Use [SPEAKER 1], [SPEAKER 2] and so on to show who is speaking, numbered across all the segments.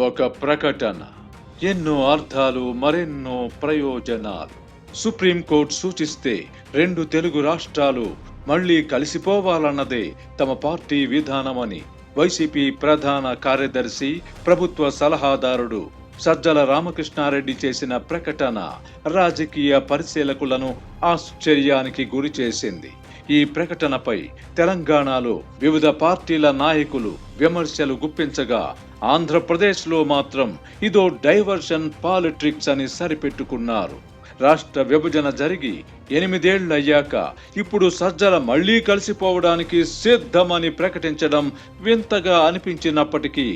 [SPEAKER 1] ఒక ప్రకటన, ఎన్నో అర్థాలు, మరెన్నో ప్రయోజనాలు. సుప్రీంకోర్టు సూచిస్తే 2 తెలుగు రాష్ట్రాలు మళ్లీ కలిసిపోవాలన్నదే తమ పార్టీ విధానమని వైసీపీ ప్రధాన కార్యదర్శి, ప్రభుత్వ సలహాదారుడు సజ్జల రామకృష్ణారెడ్డి చేసిన ప్రకటన రాజకీయ పరిశీలకులను ఆశ్చర్యానికి గురిచేసింది. ఈ ప్రకటనపై తెలంగాణలో వివిధ పార్టీల నాయకులు విమర్శలు గుప్పించగా, ఆంధ్రప్రదేశ్లో మాత్రం ఇదో డైవర్షన్ పాలిటిక్స్ అని సరిపెట్టుకున్నారు. రాష్ట్ర విభజన జరిగి 8 ఏళ్లయ్యాక ఇప్పుడు సజ్జల మళ్లీ కలిసిపోవడానికి సిద్ధమని ప్రకటించడం వింతగా అనిపించినప్పటికీ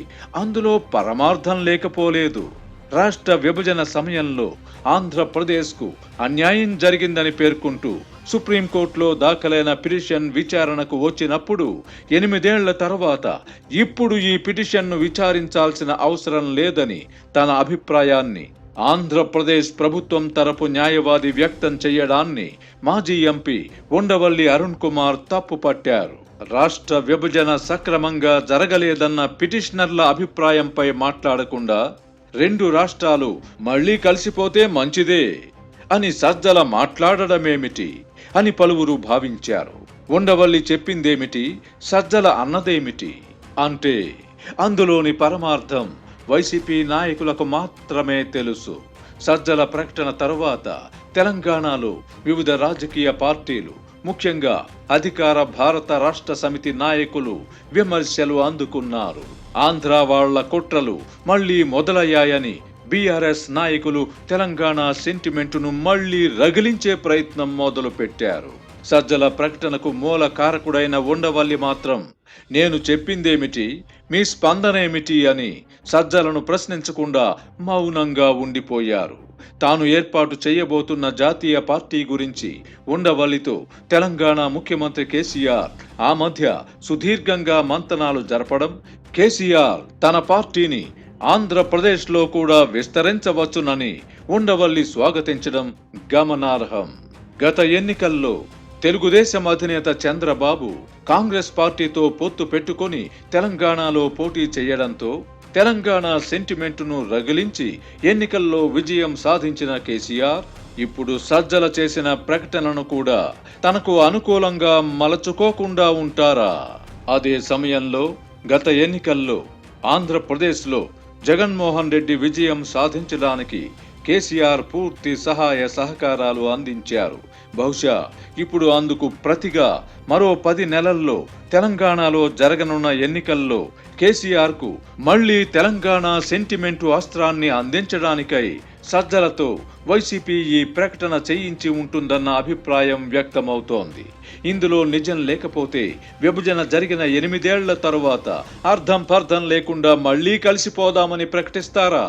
[SPEAKER 1] అందులో పరమార్థం లేకపోలేదు. రాష్ట్ర విభజన సమయంలో ఆంధ్రప్రదేశ్కు అన్యాయం జరిగిందని పేర్కొంటూ సుప్రీంకోర్టులో దాఖలైన పిటిషన్ విచారణకు వచ్చినప్పుడు 8 ఏళ్ల తర్వాత ఇప్పుడు ఈ పిటిషన్ను విచారించాల్సిన అవసరం లేదని తన అభిప్రాయాన్ని ఆంధ్రప్రదేశ్ ప్రభుత్వం తరపు న్యాయవాది వ్యక్తం చేయడాన్ని మాజీ ఎంపీ ఉండవల్లి అరుణ్ కుమార్ తప్పుపట్టారు. రాష్ట్ర విభజన సక్రమంగా జరగలేదన్న పిటిషనర్ల అభిప్రాయంపై మాట్లాడకుండా 2 రాష్ట్రాలు మళ్లీ కలిసిపోతే మంచిదే అని సజ్జల మాట్లాడడమేమిటి అని పలువురు భావించారు. ఉండవల్లి చెప్పిందేమిటి, సజ్జల అన్నదేమిటి అంటే అందులోని పరమార్థం వైసీపీ నాయకులకు మాత్రమే తెలుసు. సజ్జల ప్రకటన తరువాత తెలంగాణలో వివిధ రాజకీయ పార్టీలు, ముఖ్యంగా అధికార భారత రాష్ట్ర సమితి నాయకులు విమర్శలు అందుకున్నారు. ఆంధ్ర వాళ్ల కుట్రలు మళ్లీ మొదలయ్యాయని బీఆర్ఎస్ నాయకులు తెలంగాణ సెంటిమెంటును మళ్లీ రగిలించే ప్రయత్నం మొదలు పెట్టారు. సజ్జల ప్రకటనకు మూల కారకుడైన ఉండవల్లి మాత్రం నేను చెప్పిందేమిటి, మీ స్పందనేమిటి అని సజ్జలను ప్రశ్నించకుండా మౌనంగా ఉండిపోయారు. తాను ఏర్పాటు చేయబోతున్న జాతీయ పార్టీ గురించి ఉండవల్లితో తెలంగాణ ముఖ్యమంత్రి కేసీఆర్ ఆ మధ్య సుదీర్ఘంగా మంతనాలు జరపడం, కేసీఆర్ తన పార్టీని ఆంధ్రప్రదేశ్లో కూడా విస్తరించవచ్చునని ఉండవల్లి స్వాగతించడం గమనార్హం. గత ఎన్నికల్లో తెలుగుదేశం అధినేత చంద్రబాబు కాంగ్రెస్ పార్టీతో పొత్తు పెట్టుకొని తెలంగాణలో పోటీ చేయడంతో తెలంగాణ సెంటిమెంటును రగిలించి ఎన్నికల్లో విజయం సాధించిన కేసీఆర్ ఇప్పుడు సజ్జల చేసిన ప్రకటనను కూడా తనకు అనుకూలంగా మలచుకోకుండా ఉంటారా? అదే సమయంలో గత ఎన్నికల్లో ఆంధ్రప్రదేశ్లో జగన్మోహన్ రెడ్డి విజయం సాధించడానికి కేసీఆర్ పూర్తి సహాయ సహకారాలు అందించారు. బహుశా ఇప్పుడు అందుకు ప్రతిగా మరో 10 నెలల్లో తెలంగాణలో జరగనున్న ఎన్నికల్లో కేసీఆర్ కు మళ్లీ తెలంగాణ సెంటిమెంటు అస్త్రాన్ని అందించడానికై సజ్జలతో వైసీపీ ఈ ప్రకటన చేయించి ఉంటుందన్న అభిప్రాయం వ్యక్తమవుతోంది. ఇందులో నిజం లేకపోతే విభజన జరిగిన 8 ఏళ్ల తరువాత అర్థం పర్థం లేకుండా మళ్లీ కలిసిపోదామని ప్రకటిస్తారా?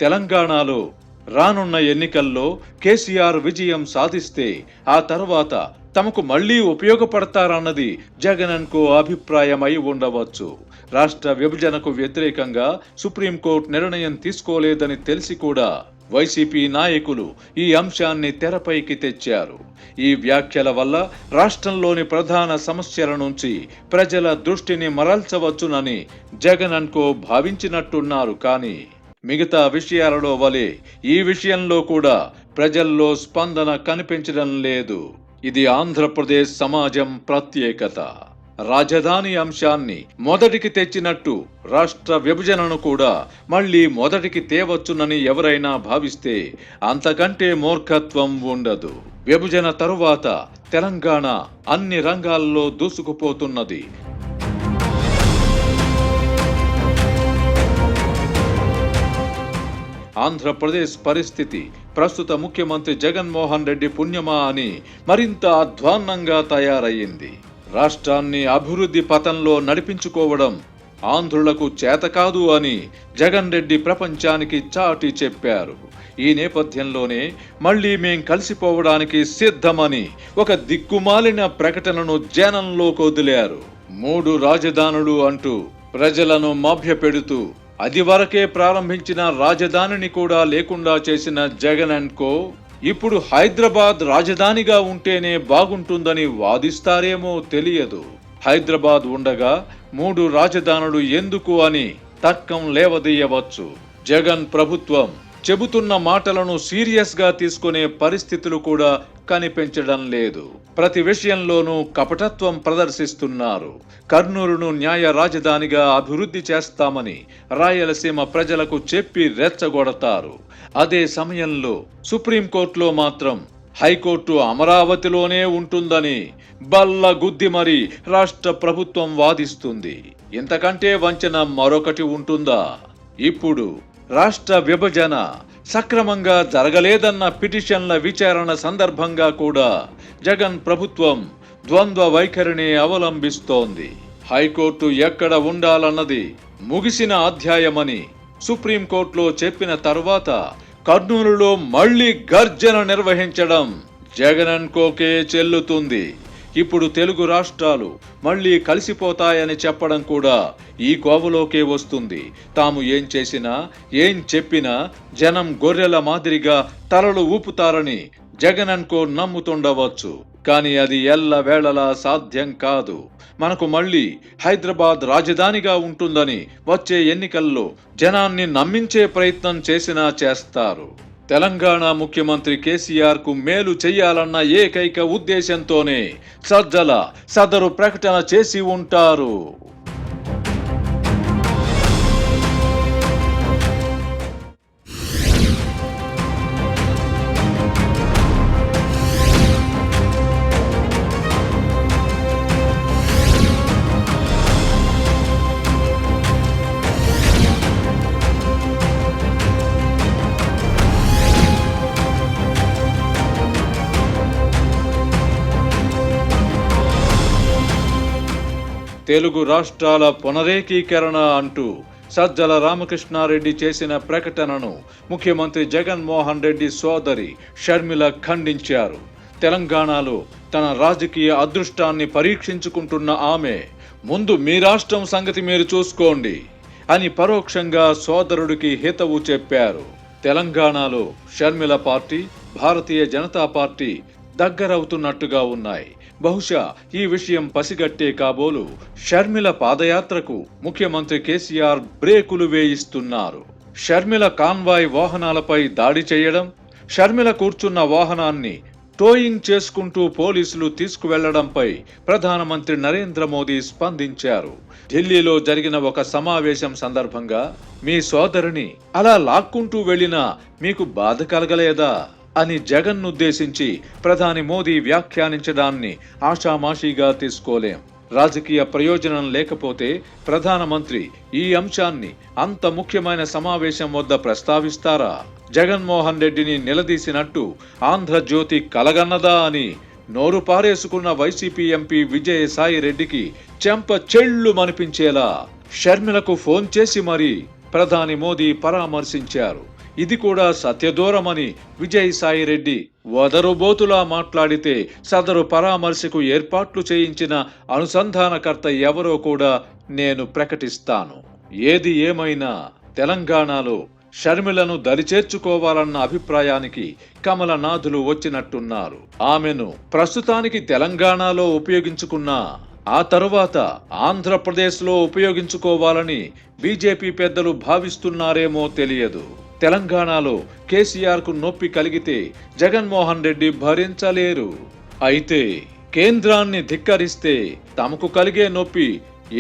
[SPEAKER 1] తెలంగాణలో రానున్న ఎన్నికల్లో కేసీఆర్ విజయం సాధిస్తే ఆ తర్వాత తమకు మళ్లీ ఉపయోగపడతారన్నది జగన్ కో అభిప్రాయమై ఉండవచ్చు. రాష్ట్ర విభజనకు వ్యతిరేకంగా సుప్రీంకోర్టు నిర్ణయం తీసుకోలేదని తెలిసి కూడా వైసీపీ నాయకులు ఈ అంశాన్ని తెరపైకి తెచ్చారు. ఈ వ్యాఖ్యల వల్ల రాష్ట్రంలోని ప్రధాన సమస్యల నుంచి ప్రజల దృష్టిని మరల్చవచ్చునని జగన్ కో భావించినట్టున్నారు. కానీ మిగతా విషయాలలో వలె ఈ విషయంలో కూడా ప్రజల్లో స్పందన కనిపించడం లేదు. ఇది ఆంధ్రప్రదేశ్ సమాజం ప్రత్యేకత. రాజధాని అంశాన్ని మొదటికి తెచ్చినట్టు రాష్ట్ర విభజనను కూడా మళ్లీ మొదటికి తేవచ్చునని ఎవరైనా భావిస్తే అంతకంటే మూర్ఖత్వం ఉండదు. విభజన తరువాత తెలంగాణ అన్ని రంగాల్లో దూసుకుపోతున్నది. ఆంధ్రప్రదేశ్ పరిస్థితి ప్రస్తుత ముఖ్యమంత్రి జగన్మోహన్ రెడ్డి పుణ్యమా అని మరింత అధ్వాన్నంగా తయారయ్యింది. రాష్ట్రాన్ని అభివృద్ధి పథంలో నడిపించుకోవడం ఆంధ్రులకు చేతకాదు అని జగన్ రెడ్డి ప్రపంచానికి చాటి చెప్పారు. ఈ నేపథ్యంలోనే మళ్లీ మేం కలిసిపోవడానికి సిద్ధమని ఒక దిక్కుమాలిన ప్రకటనను జనంలోకి వదిలారు. 3 రాజధానులు అంటూ ప్రజలను మభ్యపెడుతూ అది వరకే ప్రారంభించిన రాజధానిని కూడా లేకుండా చేసిన జగన్ కో ఇప్పుడు హైదరాబాద్ రాజధానిగా ఉంటేనే బాగుంటుందని వాదిస్తారేమో తెలియదు. హైదరాబాద్ ఉండగా 3 రాజధానులు ఎందుకు అని తర్కం లేవదీయవచ్చు. జగన్ ప్రభుత్వం చెబుతున్న మాటలను సీరియస్ గా తీసుకునే పరిస్థితులు కూడా కనిపించడం లేదు. ప్రతి విషయంలోనూ కపటత్వం ప్రదర్శిస్తున్నారు. కర్నూలును న్యాయ రాజధానిగా అభివృద్ధి చేస్తామని రాయలసీమ ప్రజలకు చెప్పి రెచ్చగొడతారు. అదే సమయంలో సుప్రీంకోర్టులో మాత్రం హైకోర్టు అమరావతిలోనే ఉంటుందని బల్ల గుద్ది మరి రాష్ట్ర ప్రభుత్వం వాదిస్తుంది. ఇంతకంటే వంచన మరొకటి ఉంటుందా? ఇప్పుడు రాష్ట్ర విభజన సక్రమంగా జరగలేదన్న పిటిషన్ల విచారణ సందర్భంగా కూడా జగన్ ప్రభుత్వం ద్వంద్వ వైఖరిని అవలంబిస్తోంది. హైకోర్టు ఎక్కడ ఉండాలన్నది ముగిసిన అధ్యాయమని సుప్రీంకోర్టులో చెప్పిన తరువాత కర్నూలులో మళ్లీ గర్జన నిర్వహించడం జగన్ అండ్ కోకే చెల్లుతుంది. ఇప్పుడు తెలుగు రాష్ట్రాలు మళ్లీ కలిసిపోతాయని చెప్పడం కూడా ఈ కోవలోకే వస్తుంది. తాము ఏం చేసినా ఏం చెప్పినా జనం గొర్రెల మాదిరిగా తలలు ఊపుతారని జగన్ అండ్ కో నమ్ముతుండవచ్చు. కానీ అది ఎల్లవేళలా సాధ్యం కాదు. మనకు మళ్లీ హైదరాబాద్ రాజధానిగా ఉంటుందని వచ్చే ఎన్నికల్లో జనాన్ని నమ్మించే ప్రయత్నం చేసినా చేస్తారు. తెలంగాణ ముఖ్యమంత్రి కేసీఆర్ కు మేలు చెయ్యాలన్న ఏకైక ఉద్దేశంతోనే సజ్జల సదరు ప్రకటన చేసి ఉంటారు. తెలుగు రాష్ట్రాల పునరేకీకరణ అంటూ సజ్జల రామకృష్ణారెడ్డి చేసిన ప్రకటనను ముఖ్యమంత్రి జగన్మోహన్ రెడ్డి సోదరి షర్మిల ఖండించారు. తెలంగాణలో తన రాజకీయ అదృష్టాన్ని పరీక్షించుకుంటున్న ఆమె ముందు మీ రాష్ట్రం సంగతి మీరు చూసుకోండి అని పరోక్షంగా సోదరుడికి హితవు చెప్పారు. తెలంగాణలో షర్మిల పార్టీ, భారతీయ జనతా పార్టీ దగ్గరవుతున్నట్టుగా ఉన్నాయి. బహుశా ఈ విషయం పసిగట్టే కాబోలు షర్మిల పాదయాత్రకు ముఖ్యమంత్రి కేసీఆర్ బ్రేకులు వేయిస్తున్నారు. షర్మిల కాన్వాయ్ వాహనాలపై దాడి చేయడం, షర్మిల కూర్చున్న వాహనాన్ని టోయింగ్ చేసుకుంటూ పోలీసులు తీసుకువెళ్లడంపై ప్రధానమంత్రి నరేంద్ర మోదీ స్పందించారు. ఢిల్లీలో జరిగిన ఒక సమావేశం సందర్భంగా మీ సోదరిని అలా లాక్కుంటూ వెళ్లినా మీకు బాధ కలగలేదా అని జగన్నుద్దేశించి ప్రధాని మోదీ వ్యాఖ్యానించడాన్ని ఆషామాషీగా తీసుకోలేం. రాజకీయ ప్రయోజనం లేకపోతే ప్రధానమంత్రి ఈ అంశాన్ని అంత ముఖ్యమైన సమావేశం వద్ద ప్రస్తావిస్తారా? జగన్మోహన్ రెడ్డిని నిలదీసినట్టు ఆంధ్రజ్యోతి కలగన్నదా అని నోరు పారేసుకున్న వైసీపీ ఎంపీ విజయసాయి రెడ్డికి చెంప చెళ్ళు మనిపించేలా షర్మిలకు ఫోన్ చేసి మరీ ప్రధాని మోదీ పరామర్శించారు. ఇది కూడా సత్యదూరమని విజయసాయి రెడ్డి వదరుబోతులా మాట్లాడితే సదరు పరామర్శకు ఏర్పాట్లు చేయించిన అనుసంధానకర్త ఎవరో కూడా నేను ప్రకటిస్తాను. ఏది ఏమైనా తెలంగాణలో షర్మిలను దరిచేర్చుకోవాలన్న అభిప్రాయానికి కమలనాథులు వచ్చినట్టున్నారు. ఆమెను ప్రస్తుతానికి తెలంగాణలో ఉపయోగించుకున్నా ఆ తరువాత ఆంధ్రప్రదేశ్లో ఉపయోగించుకోవాలని బీజేపీ పెద్దలు భావిస్తున్నారేమో తెలియదు. తెలంగాణలో కేసీఆర్ కు నొప్పి కలిగితే జగన్మోహన్ రెడ్డి భరించలేరు. అయితే కేంద్రాన్ని ధిక్కరిస్తే తమకు కలిగే నొప్పి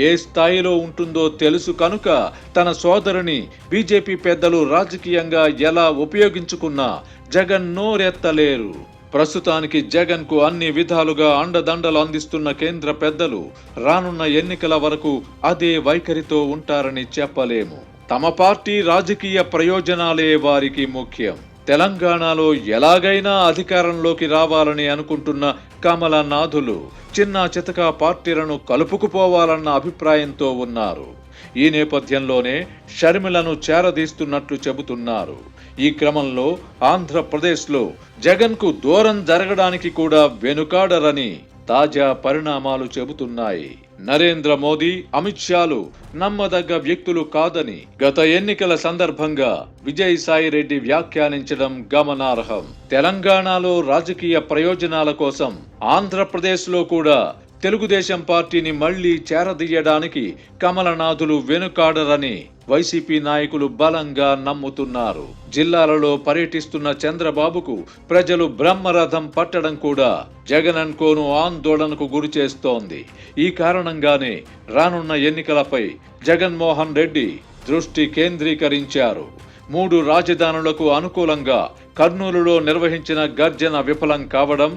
[SPEAKER 1] ఏ స్థాయిలో ఉంటుందో తెలుసు కనుక తన సోదరుని బీజేపీ పెద్దలు రాజకీయంగా ఎలా ఉపయోగించుకున్నా జగన్ నోరెత్తలేరు. ప్రస్తుతానికి జగన్ కు అన్ని విధాలుగా అండదండలు అందిస్తున్న కేంద్ర పెద్దలు రానున్న ఎన్నికల వరకు అదే వైఖరితో ఉంటారని చెప్పలేము. తమ పార్టీ రాజకీయ ప్రయోజనాలే వారికి ముఖ్యం. తెలంగాణలో ఎలాగైనా అధికారంలోకి రావాలని అనుకుంటున్న కమలనాథులు చిన్న చితక పార్టీలను కలుపుకుపోవాలన్న అభిప్రాయంతో ఉన్నారు. ఈ నేపథ్యంలోనే షర్మిలను చేరదీస్తున్నట్లు చెబుతున్నారు. ఈ క్రమంలో ఆంధ్రప్రదేశ్లో జగన్ కు దూరం జరగడానికి కూడా వెనుకాడరని తాజా పరిణామాలు చెబుతున్నాయి. నరేంద్ర మోదీ, అమిత్ షాలు నమ్మదగ్గ వ్యక్తులు కాదని గత ఎన్నికల సందర్భంగా విజయసాయి రెడ్డి వ్యాఖ్యానించడం గమనార్హం. తెలంగాణలో రాజకీయ ప్రయోజనాల కోసం ఆంధ్రప్రదేశ్లో కూడా తెలుగుదేశం పార్టీని మళ్లీ చేరదీయడానికి కమలనాథులు వెనుకాడరని వైసీపీ నాయకులు బలంగా నమ్ముతున్నారు. జిల్లాలలో పర్యటిస్తున్న చంద్రబాబుకు ప్రజలు బ్రహ్మరథం పట్టడం కూడా జగన్ అండ్ కోను ఆందోళనకు గురి చేస్తోంది. ఈ కారణంగానే రానున్న ఎన్నికలపై జగన్మోహన్ రెడ్డి దృష్టి కేంద్రీకరించారు. 3 రాజధానులకు అనుకూలంగా కర్నూలులో నిర్వహించిన గర్జన విఫలం కావడం,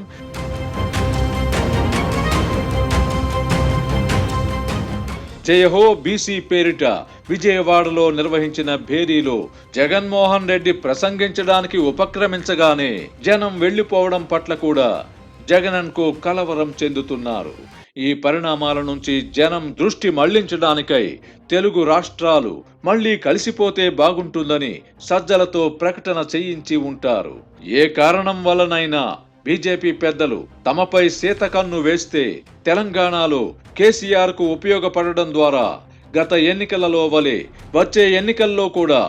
[SPEAKER 1] జయహో బీసీ పేరిట విజయవాడలో నిర్వహించిన భేరీలో జగన్మోహన్ రెడ్డి ప్రసంగించడానికి ఉపక్రమించగానే జనం వెళ్లిపోవడం పట్ల కూడా జగన్ అండ్ కో కలవరం చెందుతున్నారు. ఈ పరిణామాల నుంచి జనం దృష్టి మళ్లించడానికై తెలుగు రాష్ట్రాలు మళ్లీ కలిసిపోతే బాగుంటుందని సజ్జలతో ప్రకటన చేయించి ఉంటారు. ఏ కారణం వల్లనైనా బీజేపీ పెద్దలు తమపై శీతకన్ను వేస్తే తెలంగాణలో కేసీఆర్ కు ఉపయోగపడడం ద్వారా గత ఎన్నికలలో వలె వచ్చే ఎన్నికల్లో కూడా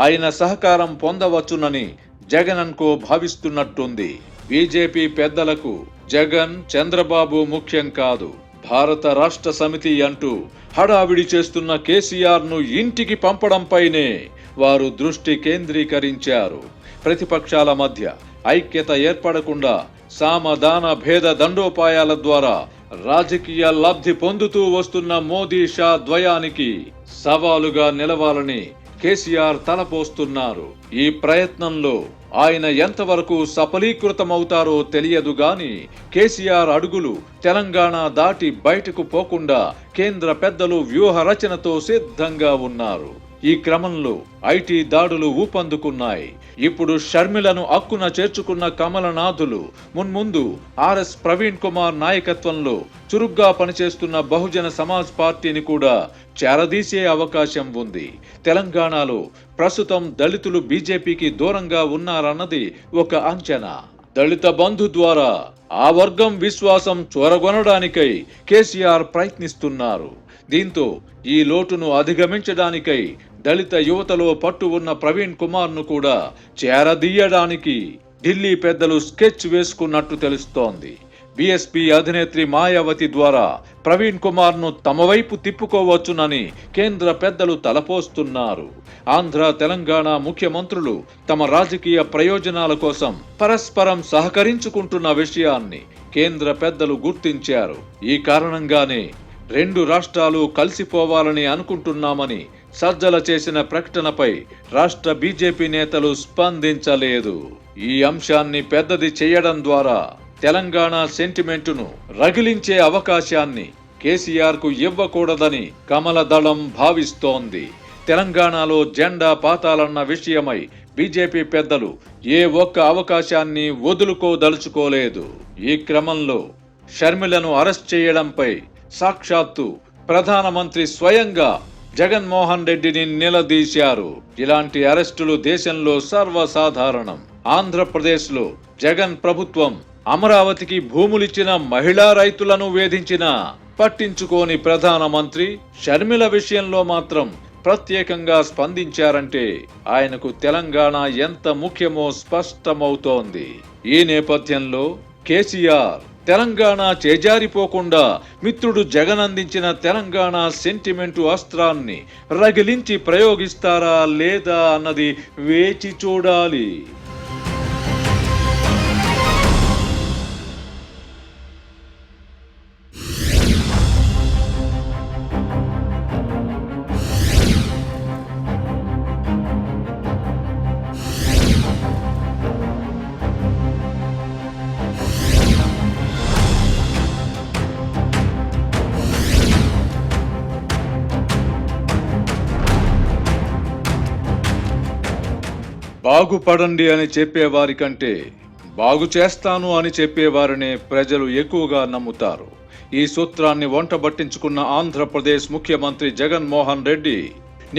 [SPEAKER 1] ఆయన సహకారం పొందవచ్చునని జగన్ అండ్ కో భావిస్తున్నట్టుంది. బీజేపీ పెద్దలకు జగన్, చంద్రబాబు ముఖ్యం కాదు. భారత రాష్ట్ర సమితి అంటూ హడావిడి చేస్తున్న కేసీఆర్ ను ఇంటికి పంపడంపైనే వారు దృష్టి కేంద్రీకరించారు. ప్రతిపక్షాల మధ్య ఐక్యత ఏర్పడకుండా సామధాన భేద దండోపాయాల ద్వారా రాజకీయ లబ్ధి పొందుతూ వస్తున్న మోదీ షా ద్వయానికి సవాలుగా నిలవాలని కేసీఆర్ తలపోస్తున్నారు. ఈ ప్రయత్నంలో ఆయన ఎంతవరకు సఫలీకృతమవుతారో తెలియదు గాని కేసీఆర్ అడుగులు తెలంగాణ దాటి బయటకు పోకుండా కేంద్ర పెద్దలు వ్యూహ రచనతో సిద్ధంగా ఉన్నారు. ఈ క్రమంలో ఐటీ దాడులు ఊపందుకున్నాయి. ఇప్పుడు షర్మిలను అక్కున చేర్చుకున్న కమలనాథులు మున్ముందు ఆర్ఎస్ ప్రవీణ్ కుమార్ నాయకత్వంలో చురుగ్గా పనిచేస్తున్న బహుజన సమాజ్ పార్టీని కూడా చేరదీసే అవకాశం ఉంది. తెలంగాణలో ప్రస్తుతం దళితులు బీజేపీకి దూరంగా ఉన్నారన్నది ఒక అంచనా. దళిత బంధు ద్వారా ఆ వర్గం విశ్వాసం చొరగొనడానికై కేసీఆర్ ప్రయత్నిస్తున్నారు. దీంతో ఈ లోటును అధిగమించడానికై దళిత యువతలో పట్టు ఉన్న ప్రవీణ్ కుమార్ ను కూడా చేరదీయడానికి ఢిల్లీ పెద్దలు స్కెచ్ వేసుకున్నట్టు తెలుస్తోంది. బీఎస్పీ అధినేత్రి మాయావతి ద్వారా ప్రవీణ్ కుమార్ ను తమ వైపు తిప్పుకోవచ్చునని కేంద్ర పెద్దలు తలపోస్తున్నారు. ఆంధ్ర, తెలంగాణ ముఖ్యమంత్రులు తమ రాజకీయ ప్రయోజనాల కోసం పరస్పరం సహకరించుకుంటున్న విషయాన్ని కేంద్ర పెద్దలు గుర్తించారు. ఈ కారణంగానే 2 రాష్ట్రాలు కలిసిపోవాలని అనుకుంటున్నామని సజ్జల చేసిన ప్రకటనపై రాష్ట్ర బీజేపీ నేతలు స్పందించలేదు. ఈ అంశాన్ని పెద్దది చేయడం ద్వారా తెలంగాణ సెంటిమెంటును రగిలించే అవకాశాన్ని కేసీఆర్ కు ఇవ్వకూడదని కమల దళం భావిస్తోంది. తెలంగాణలో జెండా పాతాలన్న విషయమై బీజేపీ పెద్దలు ఏ ఒక్క అవకాశాన్ని వదులుకోదలుచుకోలేదు. ఈ క్రమంలో షర్మిలను అరెస్ట్ చేయడంపై సాక్షాత్తు ప్రధానమంత్రి స్వయంగా జగన్మోహన్ రెడ్డిని నిలదీశారు. ఇలాంటి అరెస్టులు దేశంలో సర్వసాధారణం. ఆంధ్రప్రదేశ్ లో జగన్ ప్రభుత్వం అమరావతికి భూములిచ్చిన మహిళా రైతులను వేధించిన పట్టించుకోని ప్రధానమంత్రి షర్మిల విషయంలో మాత్రం ప్రత్యేకంగా స్పందించారంటే ఆయనకు తెలంగాణ ఎంత ముఖ్యమో స్పష్టమవుతోంది. ఈ నేపథ్యంలో కేసీఆర్ తెలంగాణ చేజారిపోకుండా మిత్రుడు జగన్ అందించిన తెలంగాణ సెంటిమెంటు అస్త్రాన్ని రగిలించి ప్రయోగిస్తారా లేదా అన్నది వేచి చూడాలి. బాగుపడండి అని చెప్పేవారి కంటే బాగు చేస్తాను అని చెప్పేవారినే ప్రజలు ఎక్కువగా నమ్ముతారు. ఈ సూత్రాన్ని వంటబట్టించుకున్న ఆంధ్రప్రదేశ్ ముఖ్యమంత్రి జగన్మోహన్ రెడ్డి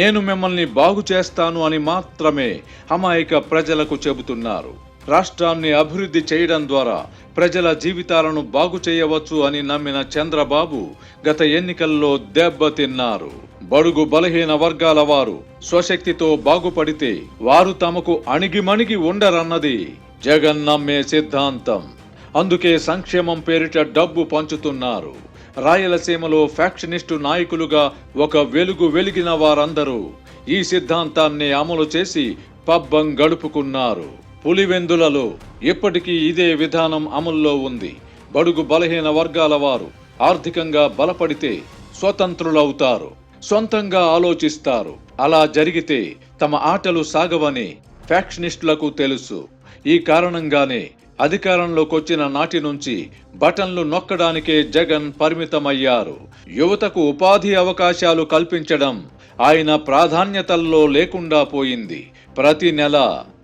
[SPEAKER 1] నేను మిమ్మల్ని బాగు చేస్తాను అని మాత్రమే అమాయక ప్రజలకు చెబుతున్నారు. రాష్ట్రాన్ని అభివృద్ధి చేయడం ద్వారా ప్రజల జీవితాలను బాగు చేయవచ్చు అని నమ్మిన చంద్రబాబు గత ఎన్నికల్లో దెబ్బతిన్నారు. బడుగు బలహీన వర్గాల వారు స్వశక్తితో బాగుపడితే వారు తమకు అణిగిమణిగి ఉండరన్నది జగన్ నమ్మే సిద్ధాంతం. అందుకే సంక్షేమం పేరిట డబ్బు పంచుతున్నారు. రాయలసీమలో ఫ్యాక్షనిస్టు నాయకులుగా ఒక వెలుగు వెలిగిన వారందరూ ఈ సిద్ధాంతాన్ని అమలు చేసి పబ్బం గడుపుకున్నారు. పులివెందులలో ఇప్పటికీ ఇదే విధానం అమల్లో ఉంది. బడుగు బలహీన వర్గాల వారు ఆర్థికంగా బలపడితే స్వతంత్రులవుతారు, సొంతంగా ఆలోచిస్తారు. అలా జరిగితే తమ ఆటలు సాగవని ఫ్యాక్షనిస్టులకు తెలుసు. ఈ కారణంగానే అధికారంలోకి వచ్చిన నాటి నుంచి బటన్లు నొక్కడానికే జగన్ పరిమితమయ్యారు. యువతకు ఉపాధి అవకాశాలు కల్పించడం ఆయన ప్రాధాన్యతల్లో లేకుండా పోయింది. ప్రతి నెల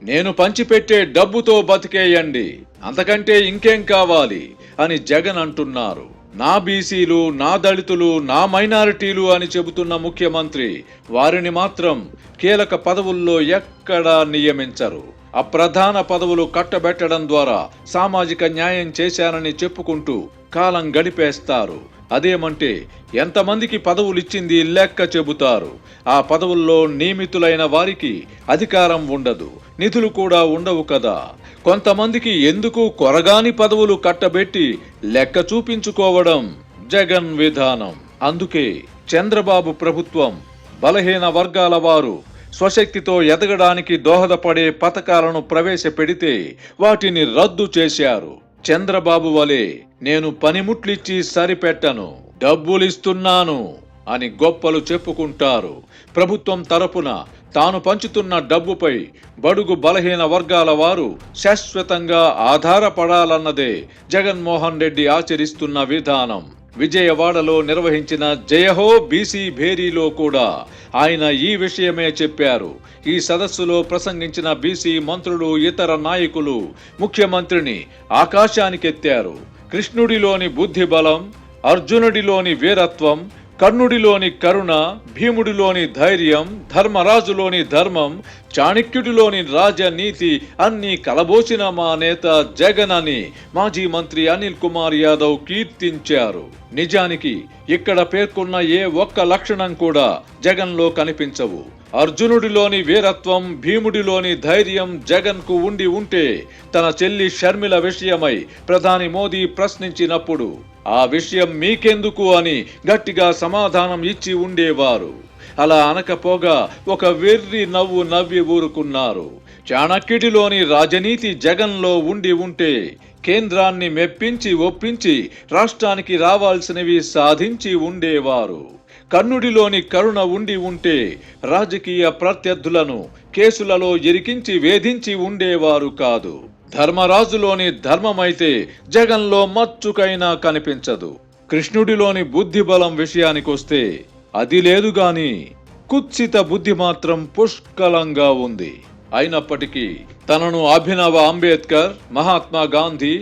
[SPEAKER 1] నేను పంచిపెట్టే డబ్బుతో బతికేయండి, అంతకంటే ఇంకేం కావాలి అని జగన్ అంటున్నారు. నా బీసీలు, నా దళితులు, నా మైనారిటీలు అని చెబుతున్న ముఖ్యమంత్రి వారిని మాత్రం కీలక పదవుల్లో ఎక్కడా నియమించరు. అప్రధాన పదవులు కట్టబెట్టడం ద్వారా సామాజిక న్యాయం చేశానని చెప్పుకుంటూ కాలం గడిపేస్తారు. అదేమంటే ఎంతమందికి పదవులిచ్చింది లెక్క చెబుతారు. ఆ పదవుల్లో నియమితులైన వారికి అధికారం ఉండదు, నిధులు కూడా ఉండవు కదా. కొంతమందికి ఎందుకు కొరగాని పదవులు కట్టబెట్టి లెక్క చూపించుకోవడం జగన్ విధానం. అందుకే చంద్రబాబు ప్రభుత్వం బలహీన వర్గాల వారు స్వశక్తితో ఎదగడానికి దోహదపడే పథకాలను ప్రవేశపెడితే వాటిని రద్దు చేశారు. చంద్రబాబు వలె నేను పనిముట్లిచ్చి సరిపెట్టను, డబ్బులిస్తున్నాను అని గొప్పలు చెప్పుకుంటారు. ప్రభుత్వం తరపున తాను పంచుతున్న డబ్బుపై బడుగు బలహీన వర్గాల వారు శాశ్వతంగా ఆధారపడాలన్నదే జగన్మోహన్ రెడ్డి ఆచరిస్తున్న విధానం. విజయవాడలో నిర్వహించిన జయహో బీసీ భేరీలో కూడా ఆయన ఈ విషయమే చెప్పారు. ఈ సదస్సులో ప్రసంగించిన బీసీ మంత్రులు, ఇతర నాయకులు ముఖ్యమంత్రిని ఆకాశానికెత్తారు. కృష్ణుడిలోని బుద్ధి బలం, అర్జునుడిలోని వీరత్వం, కర్ణుడిలోని కరుణ, భీముడిలోని ధైర్యం, ధర్మరాజులోని ధర్మం, చాణక్యుడిలోని రాజనీతి అన్నీ కలబోసిన మా నేత జగన్ అని మాజీ మంత్రి అనిల్ కుమార్ యాదవ్ కీర్తించారు. నిజానికి ఇక్కడ పేర్కొన్న ఏ ఒక్క లక్షణం కూడా జగన్లో కనిపించవు. అర్జునుడిలోని వీరత్వం, భీముడిలోని ధైర్యం జగన్ కు ఉండి ఉంటే తన చెల్లి షర్మిల విషయమై ప్రధాని మోదీ ప్రశ్నించినప్పుడు ఆ విషయం మీకెందుకు అని గట్టిగా సమాధానం ఇచ్చి ఉండేవారు. అలా అనకపోగా ఒక వెర్రి నవ్వు నవ్వి ఊరుకున్నారు. చాణక్యుడిలోని రాజనీతి జగన్లో ఉండి ఉంటే కేంద్రాన్ని మెప్పించి ఒప్పించి రాష్ట్రానికి రావాల్సినవి సాధించి ఉండేవారు. కర్ణుడిలోని కరుణ ఉండి ఉంటే రాజకీయ ప్రత్యర్థులను కేసులలో ఇరికించి వేధించి ఉండేవారు కాదు. ధర్మరాజులోని ధర్మమైతే జగన్లో మచ్చుకైనా కనిపించదు. కృష్ణుడిలోని బుద్ధి బలం విషయానికొస్తే అది లేదు గాని కుత్సిత బుద్ధి మాత్రం పుష్కలంగా ఉంది. అయినప్పటికీ తనను అభినవ అంబేద్కర్, మహాత్మా గాంధీ,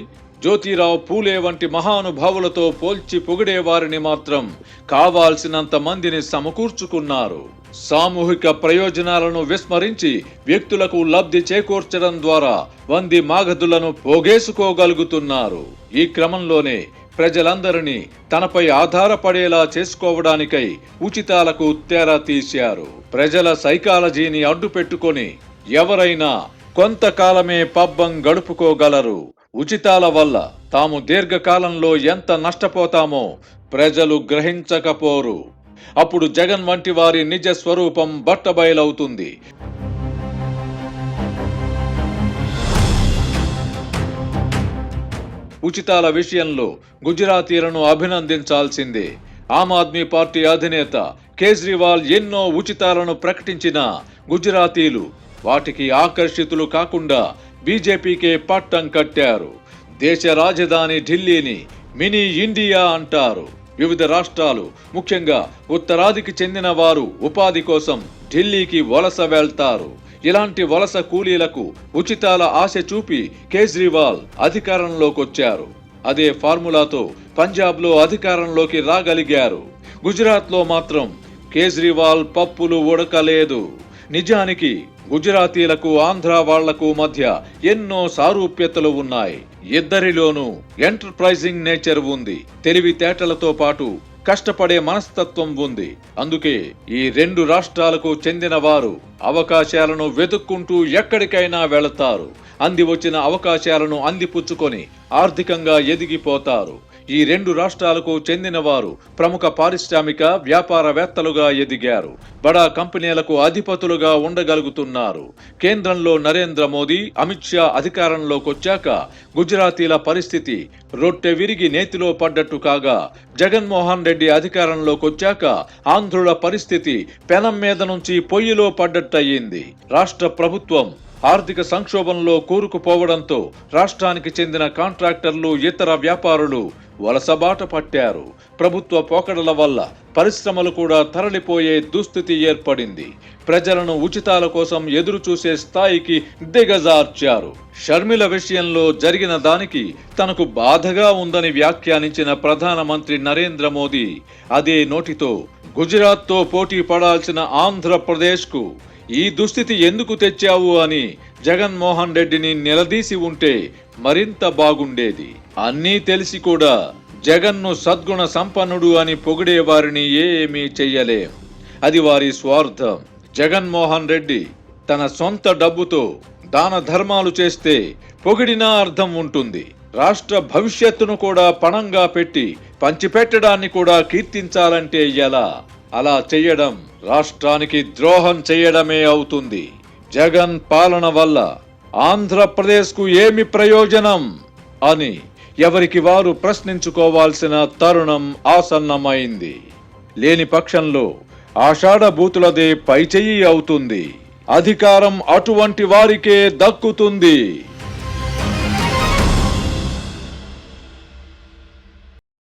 [SPEAKER 1] జ్యోతిరావు పూలే వంటి మహానుభావులతో పోల్చి పొగిడే వారిని మాత్రం కావాల్సినంత మందిని సమకూర్చుకున్నారు. సామూహిక ప్రయోజనాలను విస్మరించి వ్యక్తులకు లబ్ధి చేకూర్చడం ద్వారా వంది మాగధులను పోగేసుకోగలుగుతున్నారు. ఈ క్రమంలోనే ప్రజలందరినీ తనపై ఆధారపడేలా చేసుకోవడానికై ఉచితాలకు తెర తీశారు. ప్రజల సైకాలజీని అడ్డుపెట్టుకొని ఎవరైనా కొంతకాలమే పబ్బం గడుపుకోగలరు. ఉచితాల వల్ల తాము దీర్ఘకాలంలో ఎంత నష్టపోతామో ప్రజలు గ్రహించకపోరు. అప్పుడు జగన్ వంటి వారి నిజ స్వరూపం బట్టబయలవుతుంది. ఉచితాల విషయంలో గుజరాతీలను అభినందించాల్సిందే. ఆమ్ ఆద్మీ పార్టీ అధినేత కేజ్రీవాల్ ఎన్నో ఉచితాలను ప్రకటించిన గుజరాతీలు వాటికి ఆకర్షితులు కాకుండా బీజేపీకే పట్టం కట్టారు. దేశ రాజధాని ఢిల్లీని మినీ ఇండియా అంటారు. వివిధ రాష్ట్రాలు, ముఖ్యంగా ఉత్తరాదికి చెందిన వారు ఉపాధి కోసం ఢిల్లీకి వలస వెళ్తారు. ఇలాంటి వలస కూలీలకు ఉచితాల ఆశ చూపి కేజ్రీవాల్ అధికారంలోకొచ్చారు. అదే ఫార్ములాతో పంజాబ్లో అధికారంలోకి రాగలిగారు. గుజరాత్లో మాత్రం కేజ్రీవాల్ పప్పులు ఉడకలేదు. నిజానికి గుజరాతీలకు ఆంధ్ర వాళ్లకు మధ్య ఎన్నో సారూప్యతలు ఉన్నాయి. ఇద్దరిలోనూ ఎంటర్ప్రైజింగ్ నేచర్ ఉంది. తెలివితేటలతో పాటు కష్టపడే మనస్తత్వం ఉంది. అందుకే ఈ రెండు రాష్ట్రాలకు చెందిన వారు అవకాశాలను వెతుక్కుంటూ ఎక్కడికైనా వెళతారు. అంది వచ్చిన అవకాశాలను అందిపుచ్చుకొని ఆర్థికంగా ఎదిగిపోతారు. ఈ రెండు రాష్ట్రాలకు చెందిన వారు ప్రముఖ పారిశ్రామిక వ్యాపారవేత్తలుగా ఎదిగారు. బడా కంపెనీలకు అధిపతులుగా ఉండగలుగుతున్నారు. కేంద్రంలో నరేంద్ర మోదీ, అమిత్ షా అధికారంలోకొచ్చాక గుజరాతీల పరిస్థితి రొట్టె విరిగి నేతిలో పడ్డట్టు కాగా, జగన్మోహన్ రెడ్డి అధికారంలోకొచ్చాక ఆంధ్రుల పరిస్థితి పెనం మీద నుంచి పొయ్యిలో పడ్డట్టయింది. రాష్ట్ర ప్రభుత్వం ఆర్థిక సంక్షోభంలో కూరుకుపోవడంతో రాష్ట్రానికి చెందిన కాంట్రాక్టర్లు, ఇతర వ్యాపారులు వలసబాట పట్టారు. ప్రభుత్వ పోకడల వల్ల పరిశ్రమలు కూడా తరలిపోయే దుస్థితి ఏర్పడింది. ప్రజలను ఉచితాల కోసం ఎదురు చూసే స్థాయికి దిగజార్చారు. షర్మిల విషయంలో జరిగిన దానికి తనకు బాధగా ఉందని వ్యాఖ్యానించిన ప్రధానమంత్రి నరేంద్ర మోదీ అదే నోటితో గుజరాత్తో పోటీ పడాల్సిన ఆంధ్రప్రదేశ్కు ఈ దుస్థితి ఎందుకు తెచ్చావు అని జగన్మోహన్ రెడ్డిని నిలదీసి ఉంటే మరింత బాగుండేది. అన్నీ తెలిసి కూడా జగన్ను సద్గుణ సంపన్నుడు అని పొగిడే వారిని ఏమీ చెయ్యలేం. అది వారి స్వార్థం. జగన్మోహన్ రెడ్డి తన సొంత డబ్బుతో దాన ధర్మాలు చేస్తే పొగిడినా అర్థం ఉంటుంది. రాష్ట్ర భవిష్యత్తును కూడా పణంగా పెట్టి పంచిపెట్టడాన్ని కూడా కీర్తించాలంటే ఎలా? అలా చెయ్యడం రాష్ట్రానికి ద్రోహం చేయడమే అవుతుంది. జగన్ పాలన వల్ల ఆంధ్రప్రదేశ్కు ఏమి ప్రయోజనం అని ఎవరికి వారు ప్రశ్నించుకోవాల్సిన తరుణం ఆసన్నమైంది. లేని పక్షంలో ఆషాఢ బూతులదే పైచెయ్యి అవుతుంది. అధికారం అటువంటి వారికే దక్కుతుంది.